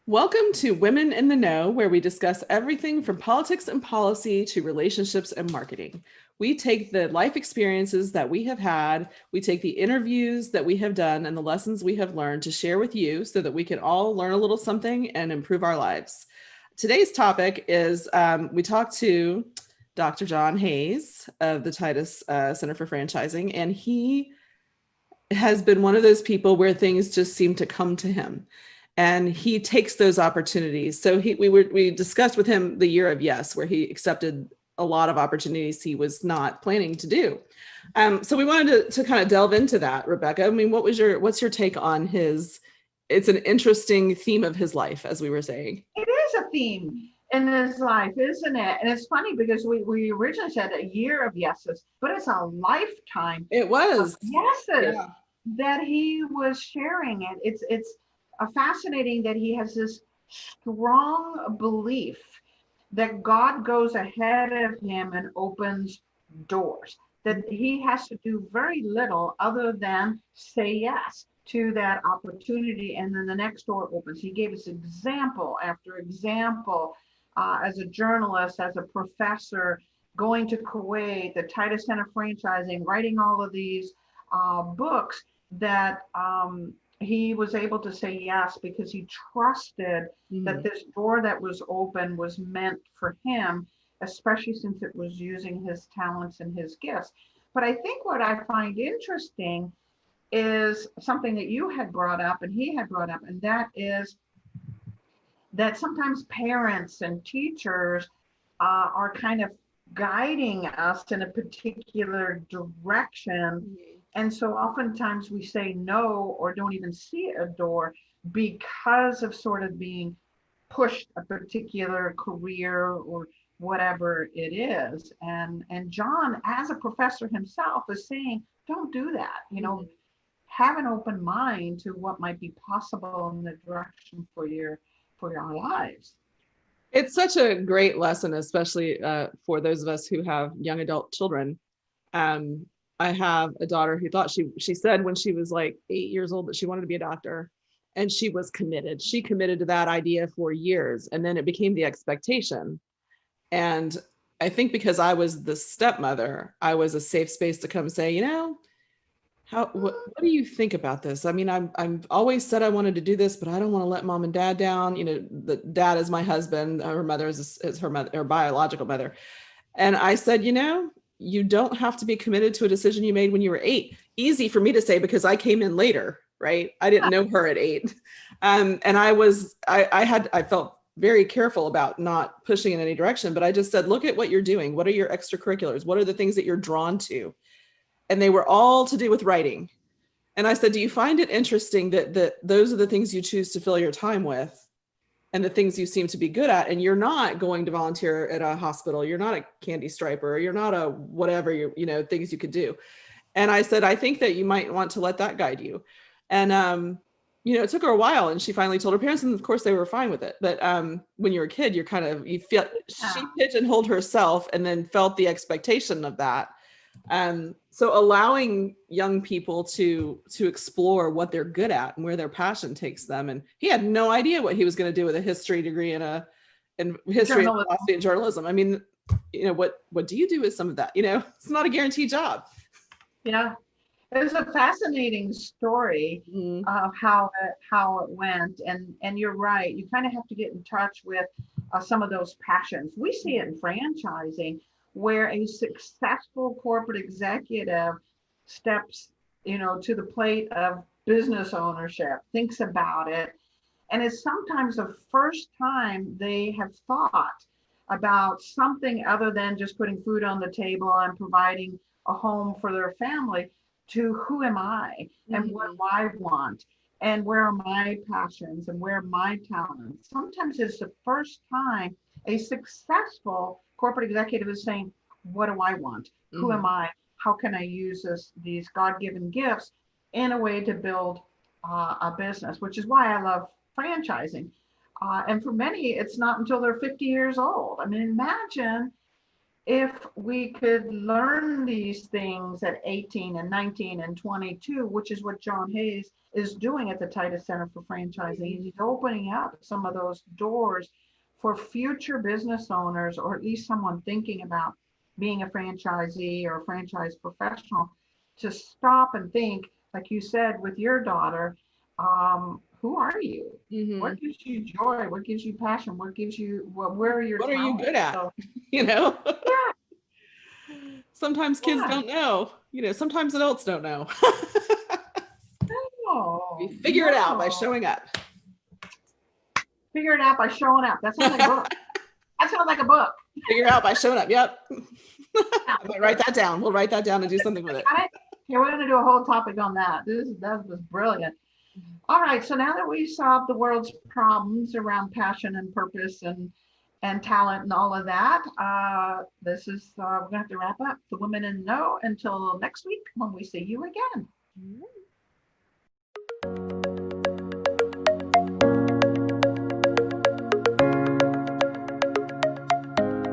Welcome to Women in the Know, where we discuss everything from politics and policy to relationships and marketing. We take the life experiences that we have had, we take the interviews that we have done, and the lessons we have learned to share with you so that we can all learn a little something and improve our lives. Today's topic is we talked to Dr. John Hayes of the Titus Center for Franchising, and he has been one of those people where things just seem to come to him and he takes those opportunities. So we discussed with him the year of yes, where he accepted a lot of opportunities he was not planning to do. So we wanted to kind of delve into that, Rebecca. I mean, what's your take on his? It's an interesting theme of his life, as we were saying. It is a theme in his life, isn't it? And it's funny because we originally said a year of yeses, but it's a lifetime It was. of yeses that he was sharing. And it's fascinating that he has this strong belief that God goes ahead of him and opens doors, that he has to do very little other than say yes to that opportunity, and then the next door opens. He gave us example after example, as a journalist, as a professor, going to Kuwait, the Titus Center franchising, writing all of these books that he was able to say yes because he trusted that this door that was open was meant for him, especially since it was using his talents and his gifts. But I think what I find interesting is something that you had brought up and he had brought up, and that is that sometimes parents and teachers are kind of guiding us in a particular direction. And so oftentimes we say no or don't even see a door because of sort of being pushed a particular career or whatever it is. And John, as a professor himself, is saying, don't do that. Have an open mind to what might be possible in the direction for your lives. It's such a great lesson, especially for those of us who have young adult children. I have a daughter who thought she said when she was like 8 years old that she wanted to be a doctor, and she was committed. She committed to that idea for years, and then it became the expectation. And I think because I was the stepmother, I was a safe space to come say, what do you think about this? I mean, I'm always said I wanted to do this, but I don't want to let mom and dad down. The dad is my husband. Her mother is her mother, her biological mother. And I said, you don't have to be committed to a decision you made when you were 8. Easy for me to say because I came in later, right? I didn't know her at 8. And I felt very careful about not pushing in any direction, but I just said, look at what you're doing. What are your extracurriculars? What are the things that you're drawn to? And they were all to do with writing. And I said, do you find it interesting that those are the things you choose to fill your time with and the things you seem to be good at? And you're not going to volunteer at a hospital. You're not a candy striper. You're not a whatever, things you could do. And I said, I think that you might want to let that guide you. And, it took her a while, and she finally told her parents, and of course they were fine with it. But when you're a kid, you feel she pigeonholed herself and then felt the expectation of that. So allowing young people to explore what they're good at and where their passion takes them. And he had no idea what he was going to do with a history degree in history and philosophy and journalism. I mean, what do you do with some of that? It's not a guaranteed job. Yeah. It's a fascinating story of how it went. And you're right. You kind of have to get in touch with some of those passions. We see it in franchising, where a successful corporate executive steps, to the plate of business ownership, thinks about it. And it's sometimes the first time they have thought about something other than just putting food on the table and providing a home for their family, to who am I and what do I want and where are my passions and where are my talents. Sometimes it's the first time a successful corporate executive is saying, what do I want? Who am I? How can I use these God-given gifts in a way to build a business, which is why I love franchising. And for many, it's not until they're 50 years old. I mean, imagine if we could learn these things at 18 and 19 and 22, which is what John Hayes is doing at the Titus Center for Franchising, he's opening up some of those doors for future business owners, or at least someone thinking about being a franchisee or a franchise professional, to stop and think, like you said with your daughter, who are you? Mhm. What gives you joy? What gives you passion? What gives you, where are your What are you talents? good at? So, You know, yeah, sometimes kids yeah. don't know. Sometimes adults don't know. We No, figure it out by no. showing up. Figure it out by showing up. That sounds like a book. That sounds like a book. Figure it out by showing up. Yep. Yeah. I might write that down. We'll write that down and do something with it. Got it? Yeah, we're gonna do a whole topic on that. That was brilliant. All right, so now that we solved the world's problems around passion and purpose and talent and all of that, this is we're gonna have to wrap up the Women in Know until next week when we see you again.